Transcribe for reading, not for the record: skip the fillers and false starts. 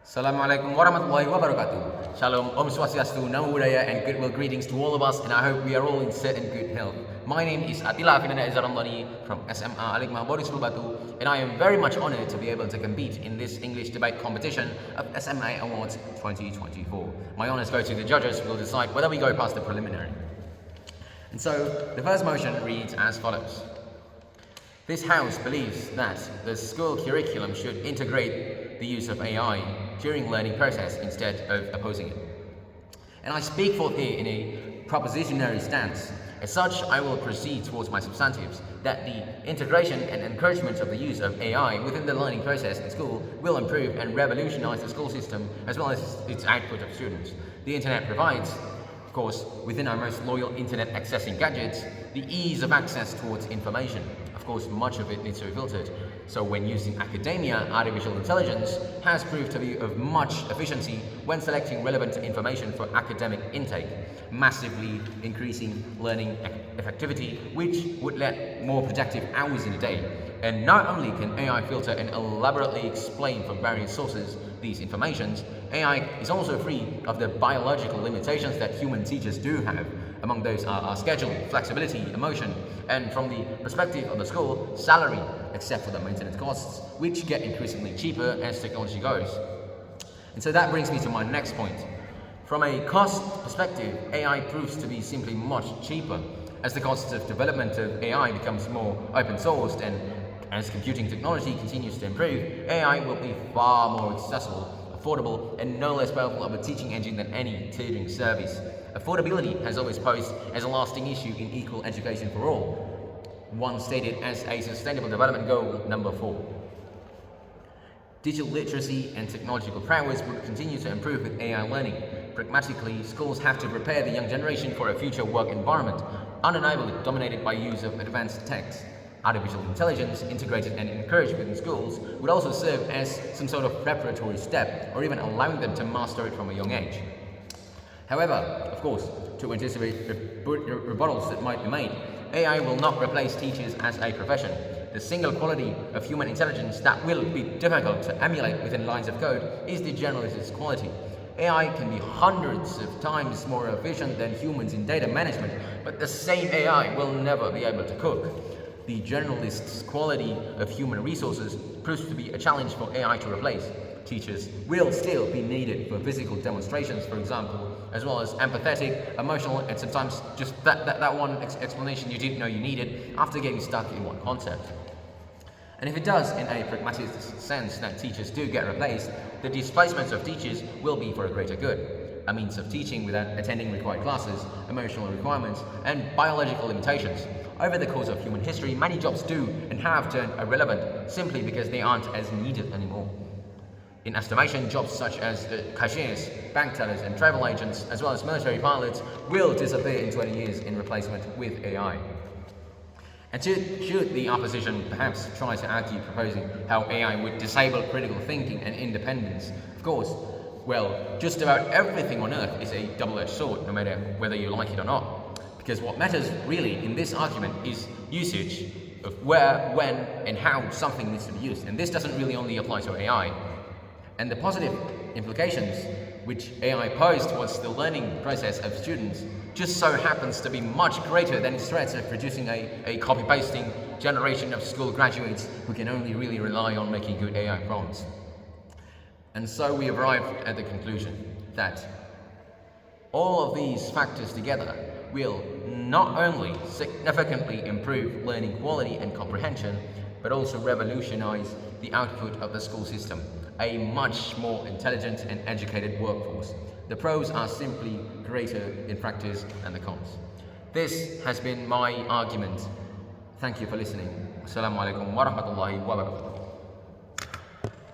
Assalamualaikum warahmatullahi wabarakatuh. Shalom, Om Swastiastu, Namo Buddhaya, and goodwill greetings to all of us, and I hope we are all in certain good health. My name is Atilla Afynanda Ezar Romdloni from SMA Aligma Boris Batu, and I am very much honored to be able to compete in this English debate competition of SMA Awards 2024. My honors go to the judges who will decide whether we go past the preliminary. And so, the first motion reads as follows. This House believes that the school curriculum should integrate the use of AI during learning process instead of opposing it. And I speak forth here in a propositionary stance. As such, I will proceed towards my substantives that the integration and encouragement of the use of AI within the learning process in school will improve and revolutionize the school system as well as its output of students. The internet provides, of course, within our most loyal internet accessing gadgets, the ease of access towards information. Of course, much of it needs to be filtered. So when used in academia, artificial intelligence has proved to be of much efficiency when selecting relevant information for academic intake, massively increasing learning effectivity, which would let more productive hours in a day. And not only can AI filter and elaborately explain from various sources these informations, AI is also free of the biological limitations that human teachers do have. Among those are schedule, flexibility, emotion, and from the perspective of the school, salary, except for the maintenance costs, which get increasingly cheaper as technology goes. And so that brings me to my next point. From a cost perspective, AI proves to be simply much cheaper. As the cost of development of AI becomes more open sourced and as computing technology continues to improve, AI will be far more accessible, affordable, and no less powerful of a teaching engine than any tutoring service. Affordability has always posed as a lasting issue in equal education for all, one stated as a sustainable development goal number 4. Digital literacy and technological prowess will continue to improve with AI learning. Pragmatically, schools have to prepare the young generation for a future work environment, undeniably dominated by use of advanced techs. Artificial intelligence, integrated and encouraged within schools, would also serve as some sort of preparatory step, or even allowing them to master it from a young age. However, of course, to anticipate the rebuttals that might be made, AI will not replace teachers as a profession. The single quality of human intelligence that will be difficult to emulate within lines of code is the generalist's quality. AI can be hundreds of times more efficient than humans in data management, but the same AI will never be able to cook. The generalist's quality of human resources proves to be a challenge for AI to replace. Teachers will still be needed for physical demonstrations, for example, as well as empathetic, emotional, and sometimes just that one explanation you didn't know you needed after getting stuck in one concept. And if it does, in a pragmatic sense, that teachers do get replaced, the displacement of teachers will be for a greater good. A means of teaching without attending required classes, emotional requirements, and biological limitations. Over the course of human history, many jobs do and have turned irrelevant simply because they aren't as needed anymore. In estimation, jobs such as cashiers, bank tellers, and travel agents, as well as military pilots, will disappear in 20 years in replacement with AI. And should the opposition perhaps try to argue proposing how AI would disable critical thinking and independence, of course, well, just about everything on earth is a double-edged sword, no matter whether you like it or not. Because what matters really in this argument is usage of where, when, and how something needs to be used. And this doesn't really only apply to AI. And the positive implications which AI pose towards the learning process of students just so happens to be much greater than its threats of producing a copy-pasting generation of school graduates who can only really rely on making good AI prompts. And so we arrived at the conclusion that all of these factors together will not only significantly improve learning quality and comprehension, but also revolutionize the output of the school system, a much more intelligent and educated workforce. The pros are simply greater in practice than the cons. This has been my argument. Thank you for listening. Assalamualaikum warahmatullahi wabarakatuh.